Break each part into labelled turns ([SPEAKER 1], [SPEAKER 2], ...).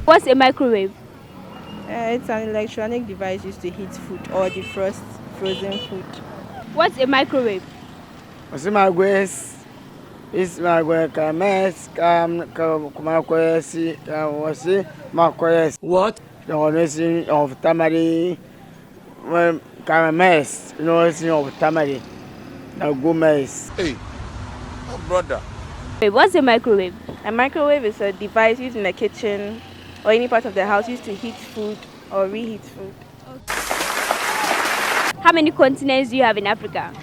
[SPEAKER 1] What's a microwave?
[SPEAKER 2] It's an electronic device used to heat food or defrost frozen food.
[SPEAKER 1] What's a microwave?
[SPEAKER 3] What's my guess? Is my work a mess? Come, my quest. Was it my quest?
[SPEAKER 4] What?
[SPEAKER 3] The honest of Tamari. Well, come a mess. No, it's of Tamari. Now go mess.
[SPEAKER 4] Hey, oh brother.
[SPEAKER 1] Wait, what's a microwave?
[SPEAKER 2] A microwave is a device used in the kitchen or any part of the house used to heat food or reheat food.
[SPEAKER 1] How many continents do you have in Africa?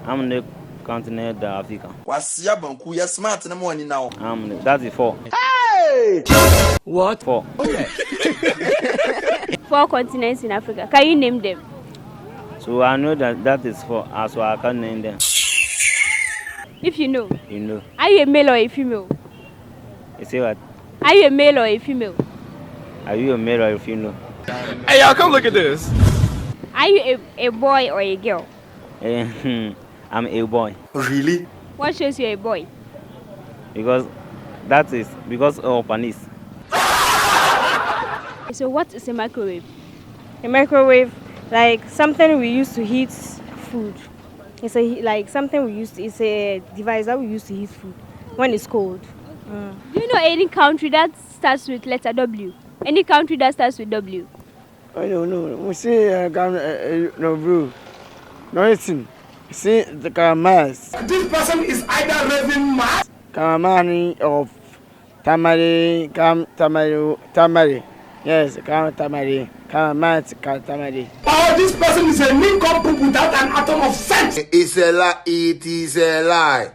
[SPEAKER 5] I'm in the continent of Africa.
[SPEAKER 4] Wasia banku, you're smart in the morning now.
[SPEAKER 5] That's the four.
[SPEAKER 4] What?
[SPEAKER 5] Four.
[SPEAKER 4] Okay.
[SPEAKER 1] 4 continents in Africa. Can you name them?
[SPEAKER 5] So I know that is four, so I can name them.
[SPEAKER 1] If you know.
[SPEAKER 5] You know.
[SPEAKER 1] Are you a male or a female?
[SPEAKER 5] You say what?
[SPEAKER 1] Are you a male or a female?
[SPEAKER 5] Are you a male or a female?
[SPEAKER 4] Hey, y'all, come look at this.
[SPEAKER 1] Are you a boy or a girl?
[SPEAKER 5] I'm a boy.
[SPEAKER 4] Really?
[SPEAKER 1] What shows you're a boy?
[SPEAKER 5] Because of panis.
[SPEAKER 1] So what is a microwave?
[SPEAKER 2] A microwave, like something we use to heat food. It's it's a device that we use to heat food when it's cold.
[SPEAKER 1] Do you know any country that starts with letter W? Any country that starts with W?
[SPEAKER 3] I don't know. We see no blue. No, it's see the Karamas.
[SPEAKER 4] This person is either raving mad.
[SPEAKER 3] Karamani of Tamari. Yes, Tamari. Karamat Tamari.
[SPEAKER 4] Oh, this person is a nincompoop without an atom of sense.
[SPEAKER 6] It's a lie. It is a lie.